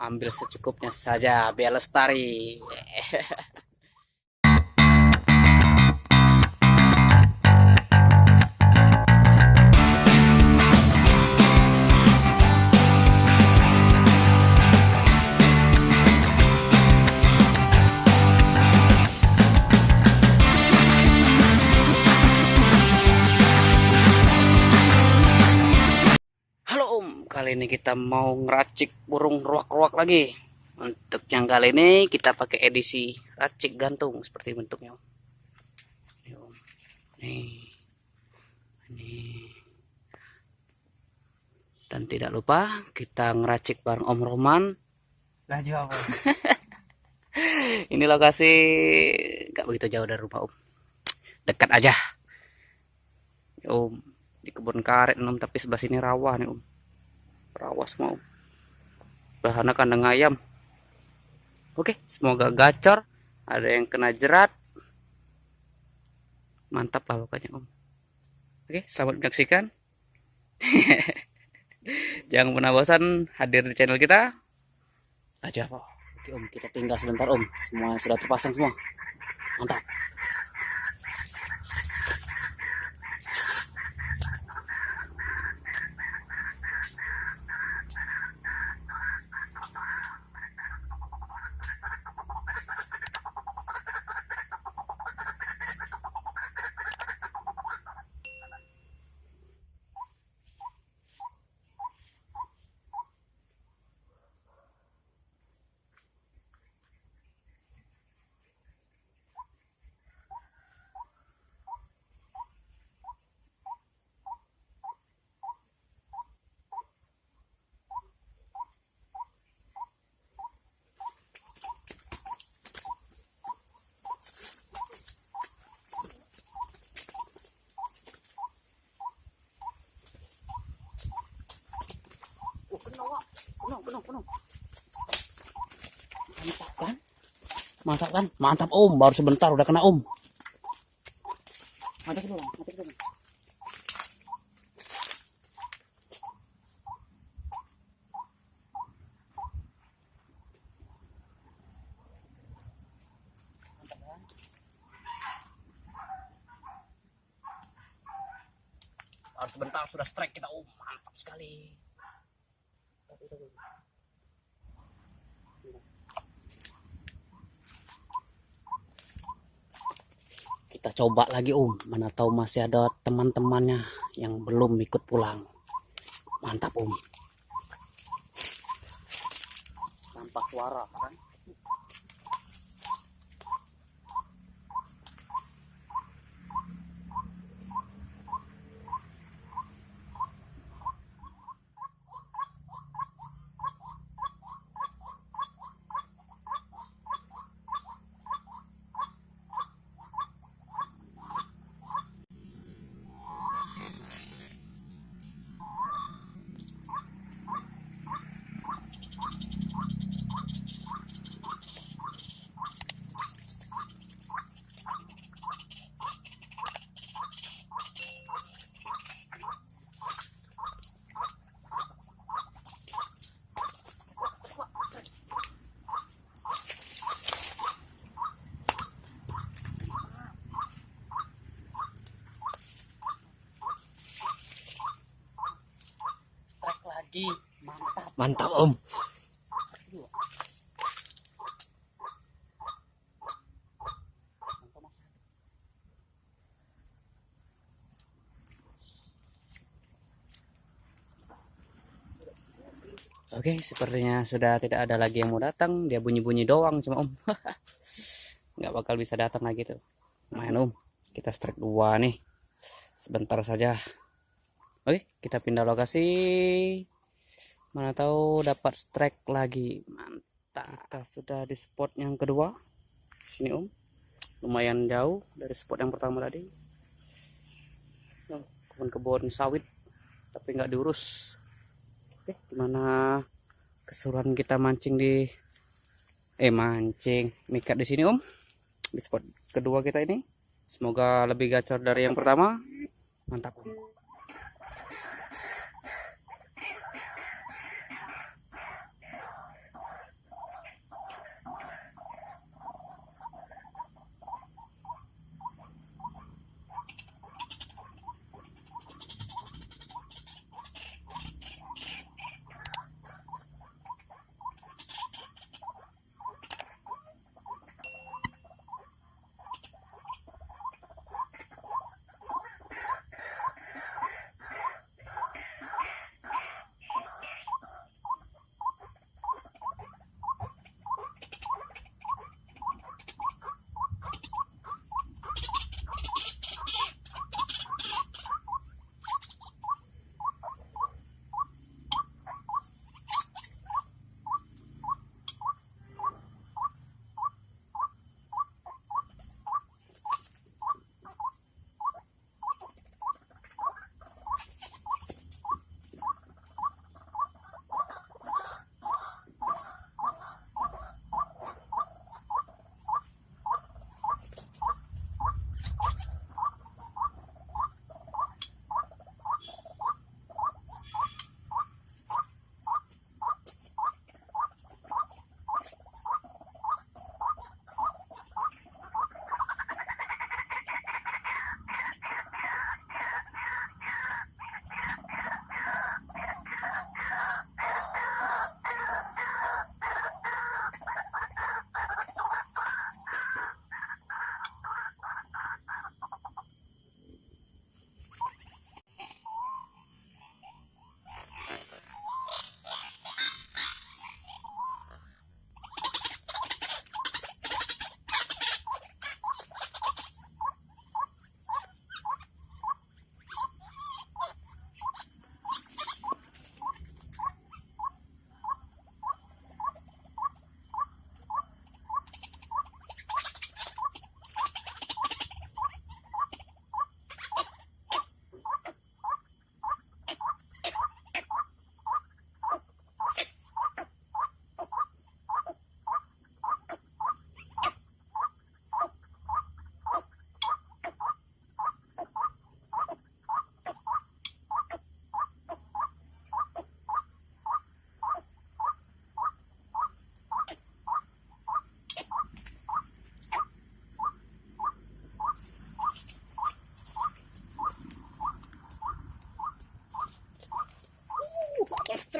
ambil secukupnya saja biar lestari. Halo Om, kali ini kita mau ngeracik burung ruak-ruak lagi. Untuk yang kali ini kita pakai edisi racik gantung seperti bentuknya Om. Nih, Om. Nih. Dan tidak lupa kita ngeracik bareng Om Roman. Laju apa? Ini lokasi nggak begitu jauh dari rumah Om. Dekat aja. Om, di kebun karet Om, tapi sebelah sini rawa nih Om. Rawa semua Om. Sebelahnya kandang ayam. Oke, semoga gacor. Ada yang kena jerat. Mantap lah pokoknya Om. Oke, selamat menyaksikan. Jangan pernah bosan hadir di channel kita. Aja Pak. Oke Om, kita tinggal sebentar Om. Semua sudah terpasang semua. Mantap. Penuh. Mantap kan? Mantap kan? Mantap Om, baru sebentar udah kena Om. Mantap dulu, mantap dulu. Baru sebentar sudah strike kita Om, mantap sekali. Kita coba lagi Om, mana tahu masih ada teman-temannya yang belum ikut pulang. Mantap Om. Tanpa suara kan? Strike lagi, mantap. Mantap Om. Oke, sepertinya sudah tidak ada lagi yang mau datang. Dia bunyi-bunyi doang cuma Om. Nggak bakal bisa datang lagi tuh. Main Om. Kita strike 2 nih. Sebentar saja. Oke, kita pindah lokasi. Mana tahu dapat strike lagi. Mantap. Kita sudah di spot yang kedua. Sini Om. Lumayan jauh dari spot yang pertama tadi. Kebun-kebun sawit. Tapi nggak diurus. Oke, gimana keseruan kita mancing di mancing mikat di sini Om, di spot kedua kita ini. Semoga lebih gacor dari yang pertama. Mantap Om.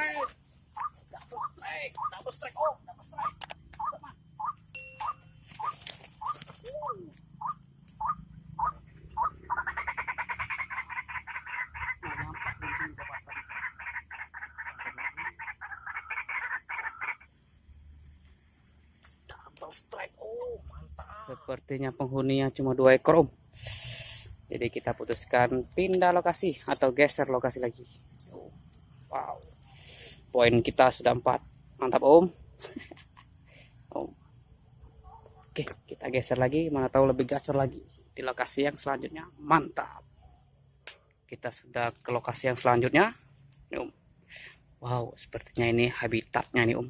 strike. Double strike. Double strike. Oh, double strike. Teman. Double strike. Oh, mantap. Sepertinya penghuninya cuma 2 ekor, Om. Jadi kita putuskan pindah lokasi atau geser lokasi lagi. Wow. Poin kita sudah 4. Mantap, Om. Om. Oke, kita geser lagi, mana tahu lebih gacor lagi di lokasi yang selanjutnya. Mantap. Kita sudah ke lokasi yang selanjutnya. Nih, Om. Wow, sepertinya ini habitatnya nih, Om.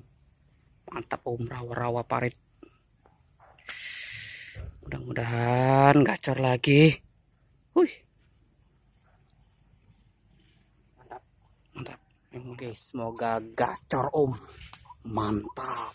Mantap, Om, rawa-rawa parit. Mudah-mudahan gacor lagi. Wih. Mantap. Mantap. Oke, semoga gacor, Om. Mantap.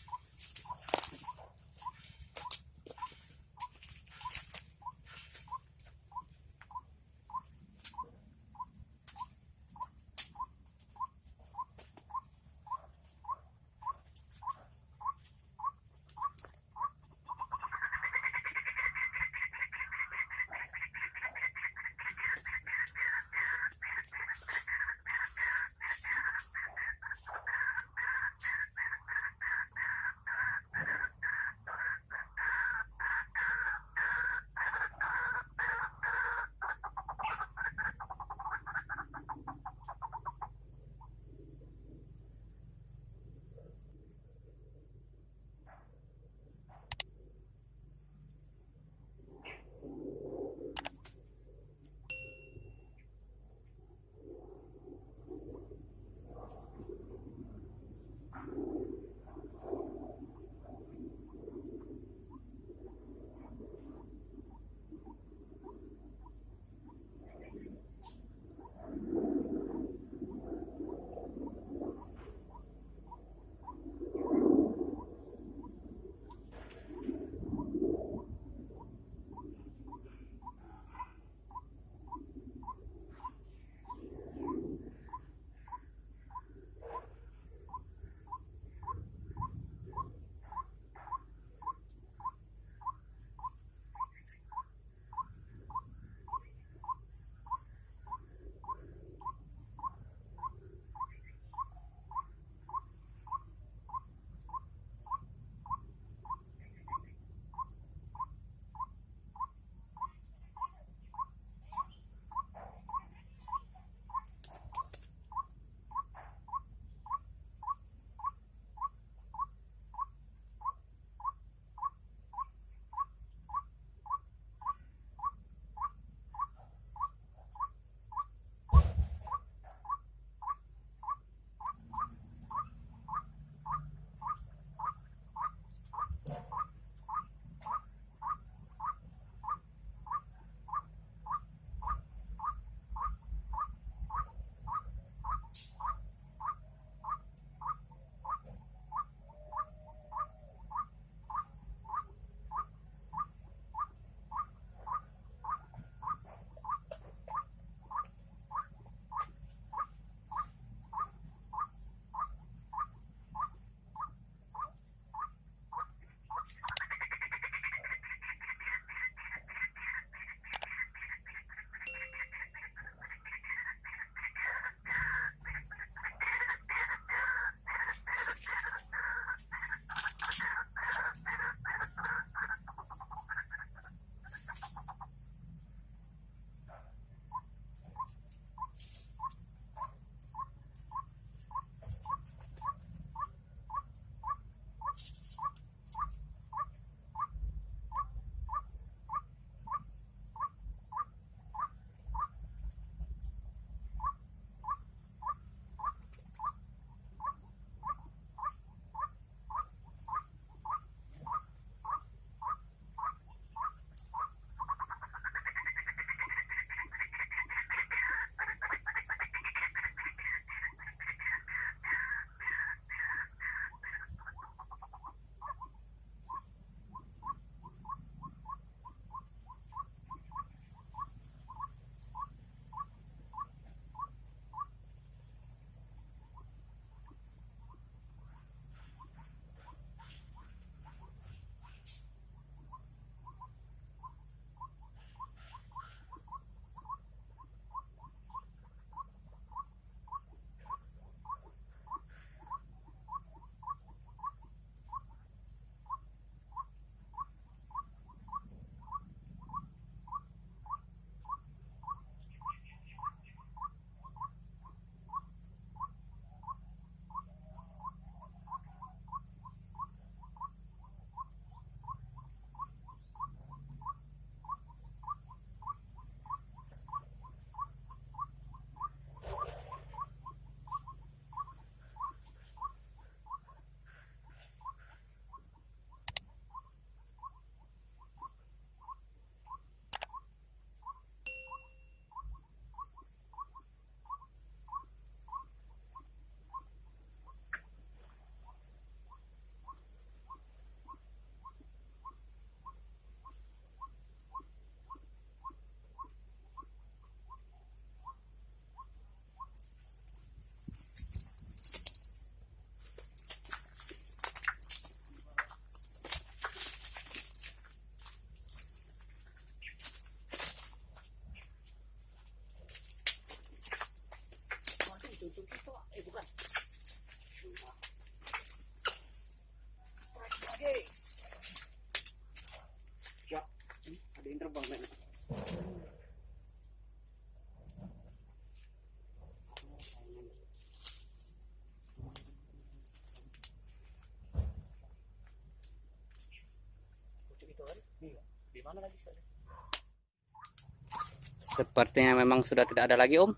Sepertinya memang sudah tidak ada lagi Om.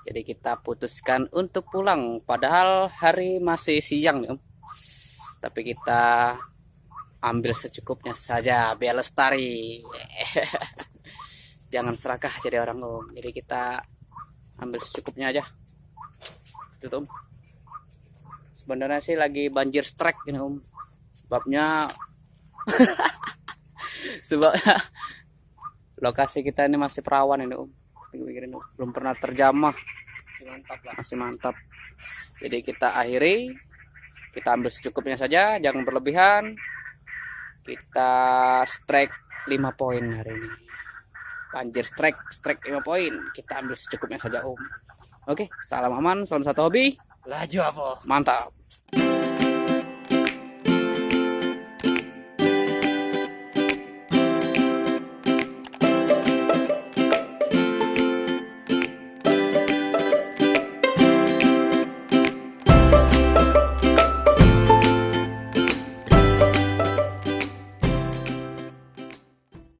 Jadi kita putuskan untuk pulang. Padahal hari masih siang nih Om. Tapi kita ambil secukupnya saja biar lestari. Jangan serakah jadi orang Om. Jadi kita ambil secukupnya aja. Itu Om. Sebenarnya sih lagi banjir strike ini Om. Sebabnya lokasi kita ini masih perawan ini Om. Belum pernah terjamah. Masih mantap. Jadi kita akhiri. Kita ambil secukupnya saja, jangan berlebihan. Kita strike 5 poin hari ini. Banjir strike 5 poin. Kita ambil secukupnya saja Om. Oke, salam aman, salam satu hobi. Laju apa? Mantap.